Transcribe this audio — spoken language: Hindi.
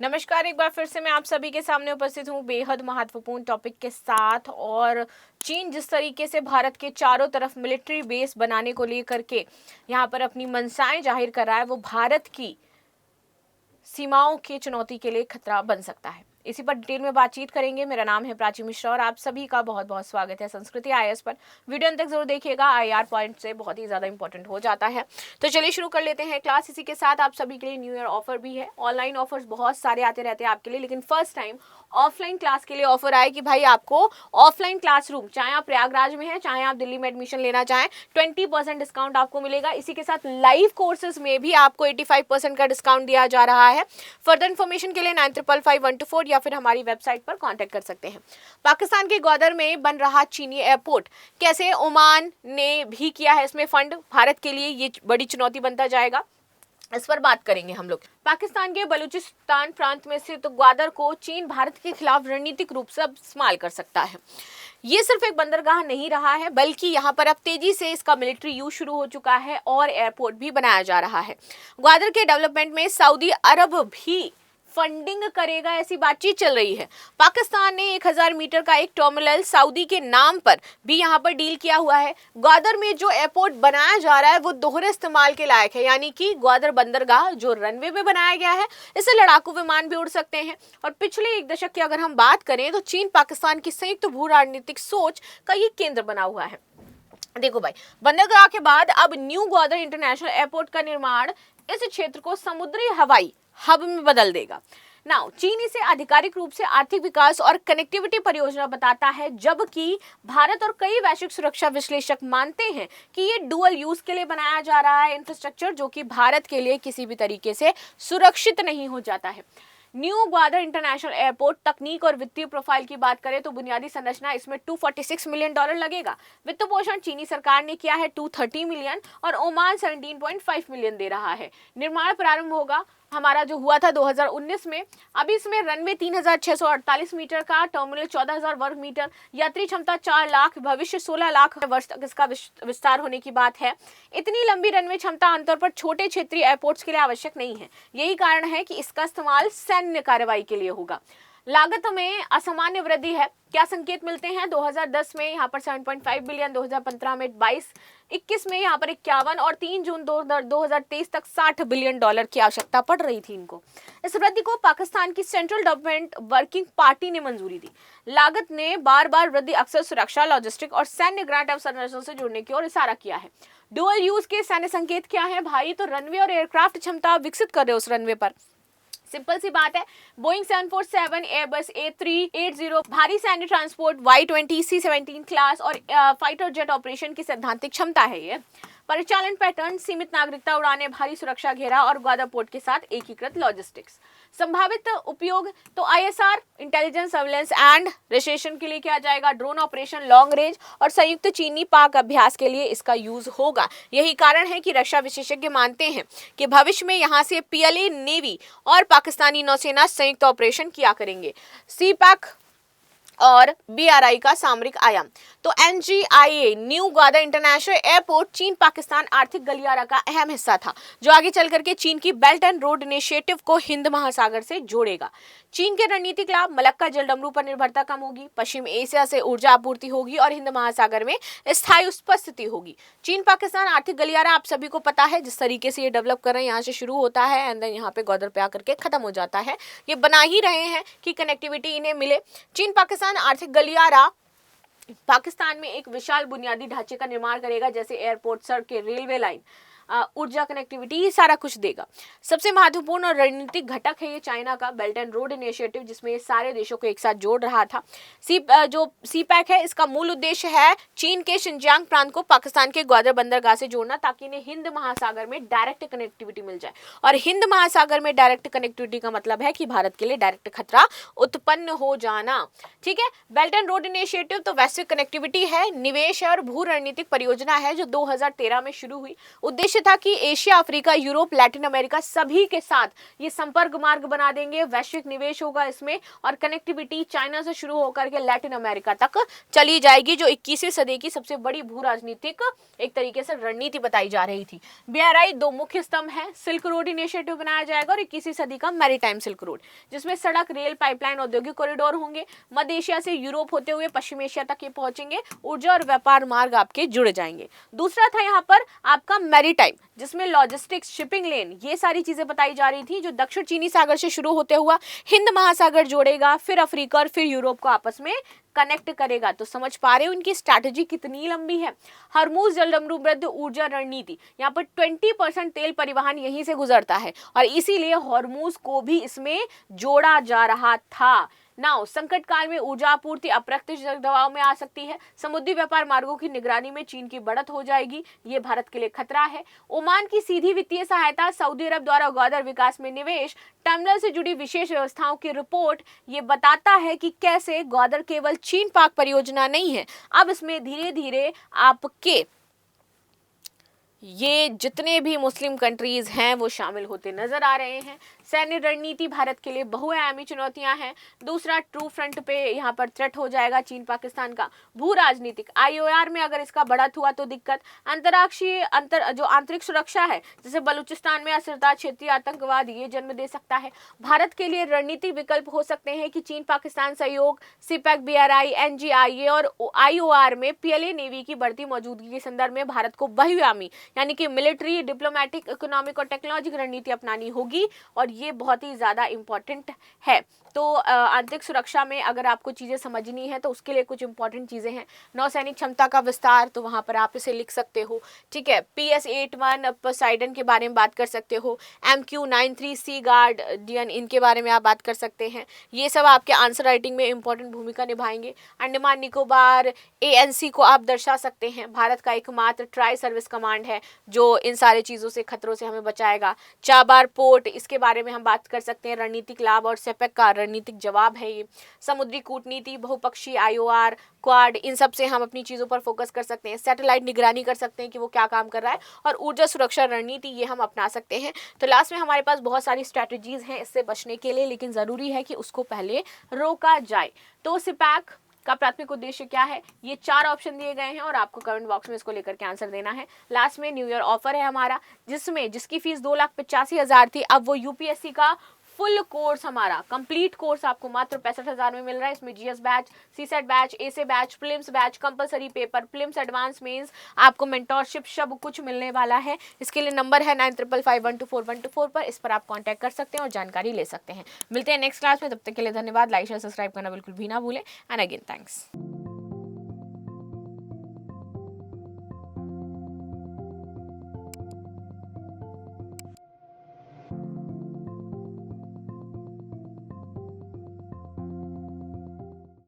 नमस्कार, एक बार फिर से मैं आप सभी के सामने उपस्थित हूँ बेहद महत्वपूर्ण टॉपिक के साथ। और चीन जिस तरीके से भारत के चारों तरफ मिलिट्री बेस बनाने को लेकर के यहाँ पर अपनी मंशाएं जाहिर कर रहा है, वो भारत की सीमाओं की चुनौती के लिए खतरा बन सकता है। इसी पर डिटेल में बातचीत करेंगे। मेरा नाम है प्राची मिश्रा और आप सभी का बहुत बहुत स्वागत है संस्कृति आईएएस पर। वीडियो अंत तक जरूर देखिएगा, आईआर पॉइंट से बहुत ही ज्यादा इंपॉर्टेंट हो जाता है। तो चलिए शुरू कर लेते हैं क्लास। इसी के साथ आप सभी के लिए न्यू ईयर ऑफर भी है। ऑनलाइन ऑफर्स बहुत सारे आते रहते हैं आपके लिए, लेकिन फर्स्ट टाइम ऑफलाइन क्लास के लिए ऑफर आए कि भाई आपको ऑफलाइन क्लासरूम, चाहे आप प्रयागराज में हैं, चाहे आप दिल्ली में एडमिशन लेना चाहें, 20% डिस्काउंट आपको मिलेगा। इसी के साथ लाइव कोर्सेज में भी आपको 85% का डिस्काउंट दिया जा रहा है। फर्दर इन्फॉर्मेशन के लिए 9555 या फिर हमारी वेबसाइट पर कांटेक्ट कर सकते हैं। पाकिस्तान के ग्वादर में बन रहा चीनी एयरपोर्ट, कैसे ओमान ने भी किया है इसमें फंड, भारत के लिए ये बड़ी चुनौती बनता जाएगा, इस पर बात करेंगे हम लोग। पाकिस्तान के बलूचिस्तान प्रांत में स्थित ग्वादर को चीन भारत के खिलाफ रणनीतिक रूप से अब इस्तेमाल कर सकता है। ये सिर्फ एक बंदरगाह नहीं रहा है, बल्कि यहाँ पर अब तेजी से इसका मिलिट्री यूज शुरू हो चुका है और एयरपोर्ट भी बनाया जा रहा है। ग्वादर के डेवलपमेंट में सऊदी अरब भी फंडिंग करेगा, ऐसी बातचीत चल रही है। पाकिस्तान ने 1000 मीटर का एक टर्मिनल सऊदी के नाम पर भी यहाँ पर डील किया हुआ है। ग्वादर में जो एयरपोर्ट बनाया जा रहा है वो दोहरे इस्तेमाल के लायक है, यानी कि ग्वादर बंदरगाह जो रनवे पे बनाया गया है, इससे लड़ाकू विमान भी उड़ सकते हैं। और पिछले एक दशक की अगर हम बात करें तो चीन पाकिस्तान की संयुक्त भू राजनीतिक सोच का ये केंद्र बना हुआ है। देखो भाई, बंदरगाह के बाद अब न्यू ग्वादर इंटरनेशनल एयरपोर्ट का निर्माण इस क्षेत्र को समुद्री हवाई हब में बदल देगा। नाउ चीन इसे आधिकारिक रूप से आर्थिक विकास और कनेक्टिविटी परियोजना बताता है, जबकि भारत और कई वैश्विक सुरक्षा विश्लेषक मानते हैं कि ये डुअल यूज के लिए बनाया जा रहा है इंफ्रास्ट्रक्चर, जो कि भारत के लिए किसी भी तरीके से सुरक्षित नहीं हो जाता है। न्यू ग्वादर इंटरनेशनल एयरपोर्ट तकनीक और वित्तीय प्रोफाइल की बात करें तो बुनियादी संरचना इसमें $246 मिलियन लगेगा। वित्त पोषण चीनी सरकार ने किया है 230 मिलियन और ओमान 17.5 मिलियन दे रहा है। निर्माण प्रारंभ होगा हमारा जो हुआ था 2019 में। अभी इसमें रनवे 3648 मीटर का, टर्मिनल 14000 वर्ग मीटर, यात्री क्षमता 4 लाख, भविष्य 16 लाख वर्ष तक इसका विस्तार होने की बात है। इतनी लंबी रनवे क्षमता आमतौर पर छोटे क्षेत्रीय एयरपोर्ट्स के लिए आवश्यक नहीं है। यही कारण है कि इसका इस्तेमाल सैन्य कार्रवाई के लिए होगा। लागत में असामान्य वृद्धि है। क्या संकेत मिलते हैं? 2010 में यहाँ पर 7.5 बिलियन, 2015 में 22, 21 में यहाँ पर 51 और 3 जून 2023 तक $60 बिलियन की आवश्यकता पड़ रही थी इनको। इस वृद्धि को पाकिस्तान की सेंट्रल डेवलपमेंट वर्किंग पार्टी ने मंजूरी दी। लागत ने बार बार वृद्धि अक्सर सुरक्षा, लॉजिस्टिक और सैन्य ग्रांट अवसंरचना से जुड़ने की ओर इशारा किया है। डुअल यूज के सैन्य संकेत क्या है भाई? तो रनवे और एयरक्राफ्ट क्षमता विकसित कर रहे हो उस रनवे पर। सिंपल सी बात है, बोइंग 747, एयरबस A380, भारी सैन्य ट्रांसपोर्ट Y-20, C-17 क्लास और फाइटर जेट ऑपरेशन की सैद्धांतिक क्षमता है ये। परिचालन पैटर्न, सीमित नागरिकता उड़ाने, भारी सुरक्षा घेरा और ग्वादर पोर्ट के साथ एकीकृत लॉजिस्टिक्स। संभावित उपयोग तो ISR, intelligence, surveillance and recession के लिए किया जाएगा। ड्रोन ऑपरेशन, लॉन्ग रेंज और संयुक्त चीनी पाक अभ्यास के लिए इसका यूज होगा। यही कारण है कि रक्षा विशेषज्ञ मानते हैं कि भविष्य में यहाँ से PLA, नेवी और पाकिस्तानी नौसेना संयुक्त ऑपरेशन किया करेंगे। CPAC और BRI का सामरिक आयाम तो NGIA new Gwadar international airport चीन पाकिस्तान आर्थिक गलियारा का अहम हिस्सा था, जो आगे चल करके चीन की बेल्ट एंड रोड इनिशिएटिव को हिंद महासागर से जोड़ेगा। चीन के रणनीतिक लाभ, मलक्का जलडमरू पर निर्भरता कम होगी, पश्चिम एशिया से ऊर्जा आपूर्ति होगी और हिंद महासागर में स्थायी उपस्थिति होगी। चीन पाकिस्तान आर्थिक गलियारा आप सभी को पता है जिस तरीके से ये डेवलप कर रहे हैं, यहाँ से शुरू होता है एंड देन यहाँ पे ग्वादर पे आकर के खत्म हो जाता है। ये बना ही रहे हैं कि कनेक्टिविटी इन्हें मिले। चीन पाकिस्तान आर्थिक गलियारा पाकिस्तान में एक विशाल बुनियादी ढांचे का निर्माण करेगा, जैसे एयरपोर्ट, सड़कें, रेलवे लाइन, ऊर्जा कनेक्टिविटी, ये सारा कुछ देगा। सबसे महत्वपूर्ण और रणनीतिक घटक है ये चाइना का बेल्ट एंड रोड इनिशिएटिव, जिसमें ये सारे देशों को एक साथ जोड़ रहा था। जो CPAC है, इसका मूल उद्देश्य है चीन के शिनजियांग प्रांत को पाकिस्तान के ग्वादर बंदरगाह से जोड़ना, ताकि इन्हें हिंद महासागर में डायरेक्ट कनेक्टिविटी मिल जाए। और हिंद महासागर में डायरेक्ट कनेक्टिविटी का मतलब है कि भारत के लिए डायरेक्ट खतरा उत्पन्न हो जाना। ठीक है, बेल्ट एंड रोड इनिशिएटिव तो वैश्विक कनेक्टिविटी है, निवेश है और भू रणनीतिक परियोजना है जो 2013 में शुरू हुई। उद्देश्य उद्देश्य था कि Asia, Africa, Europe, Latin America सभी के साथ ये संपर्क मार्ग बना देंगे, वैश्विक निवेश होगा इसमें और कनेक्टिविटी चाइना से शुरू होकर के लैटिन अमेरिका तक चली जाएगी, जो 21वीं सदी की सबसे बड़ी भू राजनीतिक एक तरीके से रणनीति बताई जा रही थी। BRI 2 मुख्य स्तंभ है। सिल्क रोड इनिशिएटिव बनाया जाएगा और 21वीं सदी का मैरीटाइम सिल्क रोड, जिसमें सड़क, रेल, पाइपलाइन, औद्योगिक कॉरिडोर होंगे। मध्य एशिया से यूरोप होते हुए पश्चिम एशिया तक ये पहुंचेंगे। ऊर्जा और व्यापार मार्ग आपके जुड़ जाएंगे। दूसरा था यहाँ पर आपका मैरीटाइम, जिसमें लॉजिस्टिक्स, शिपिंग लेन, ये सारी चीजें बताई जा रही थी, जो दक्षिण चीनी सागर से शुरू होते हुआ हिंद महासागर जोड़ेगा, फिर अफ्रीका और फिर यूरोप को आपस में कनेक्ट करेगा। तो समझ पा रहे हो उनकी स्ट्रैटेजी कितनी लंबी है। हरमुज जलसमृद्ध ऊर्जा रणनीति, यहाँ पर 20% तेल परिवहन यहीं से गुजरता है और इसीलिए हरमुज को भी इसमें जोड़ा जा रहा था। नाउ संकट काल में ऊर्जा आपूर्ति अप्रत्यक्ष दबाव में आ सकती है। समुद्री व्यापार मार्गों की निगरानी में चीन की बढ़त हो जाएगी, ये भारत के लिए खतरा है। ओमान की सीधी वित्तीय सहायता, सऊदी अरब द्वारा ग्वादर विकास में निवेश, टर्मिनल से जुड़ी विशेष व्यवस्थाओं की रिपोर्ट, ये बताता है कि कैसे ग्वादर केवल चीन पाक परियोजना नहीं है, अब इसमें धीरे धीरे आपके ये जितने भी मुस्लिम कंट्रीज हैं वो शामिल होते नजर आ रहे हैं। सैन्य रणनीति भारत के लिए बहुआयामी चुनौतियां हैं। दूसरा, ट्रू फ्रंट पे यहाँ पर थ्रेट हो जाएगा चीन पाकिस्तान का। भू राजनीतिक IOR में अगर इसका बढ़त हुआ तो दिक्कत। अंतर्राष्ट्रीय जो आंतरिक सुरक्षा है, जैसे बलूचिस्तान में अस्थिरता, क्षेत्रीय आतंकवाद, ये जन्म दे सकता है। भारत के लिए रणनीतिक विकल्प हो सकते हैं कि चीन पाकिस्तान सहयोग, CPEC, BRI, NGIA और IOR में PLA नेवी की बढ़ती मौजूदगी के संदर्भ में भारत को बहुआयामी यानी कि मिलिट्री, डिप्लोमेटिक, इकोनॉमिक और टेक्नोलॉजिक रणनीति अपनानी होगी और ये बहुत ही ज्यादा इंपॉर्टेंट है। तो आंतरिक सुरक्षा में अगर आपको चीजें समझनी है तो उसके लिए कुछ इंपॉर्टेंट चीजें हैं। नौसैनिक क्षमता का विस्तार, तो वहां पर आप इसे लिख सकते हो, ठीक है। PS-81 पोसाइडन के बारे में बात कर सकते हो। MQ-93 सी गार्डियन, इनके बारे में आप बात कर सकते हैं। ये सब आपके आंसर राइटिंग में इंपॉर्टेंट भूमिका निभाएंगे। अंडमान निकोबार ANC को आप दर्शा सकते हैं। भारत का एकमात्र ट्राई सर्विस कमांड है जो इन सारे चीजों से, खतरों से हमें बचाएगा। चाबार पोर्ट, इसके बारे में हम बात कर सकते हैं। रणनीतिक लाभ और सेपेक का रणनीतिक जवाब है ये। समुद्री कूटनीति, बहुपक्षीय IOR, क्वाड, इन सब से हम अपनी चीजों पर फोकस कर सकते हैं। सैटेलाइट निगरानी कर सकते हैं कि वो क्या काम कर रहा है, और ऊर्जा सुरक्षा रणनीति ये हम अपना सकते हैं। तो लास्ट में हमारे पास बहुत सारी स्ट्रैटेजीज हैं इससे बचने के लिए, लेकिन जरूरी है कि उसको पहले रोका जाए। तो सिपैक का प्राथमिक उद्देश्य क्या है, ये 4 ऑप्शन दिए गए हैं और आपको कमेंट बॉक्स में इसको लेकर के आंसर देना है। लास्ट में न्यू ईयर ऑफर है हमारा, जिसकी फीस 2,85,000 थी, अब वो UPSC का फुल कोर्स, हमारा कंप्लीट कोर्स आपको मात्र 65,000 में मिल रहा है। इसमें GS batch, CSET batch, AC batch, prelims batch, compulsory paper, prelims, advance, mains, आपको मेंटोरशिप, सब कुछ मिलने वाला है। इसके लिए नंबर है 9555124124 पर, इस पर आप कांटेक्ट कर सकते हैं और जानकारी ले सकते हैं। मिलते हैं नेक्स्ट क्लास में, तब तक के लिए धन्यवाद। लाइक शेयर सब्सक्राइब करना बिल्कुल भी ना भूलें। And again thanks.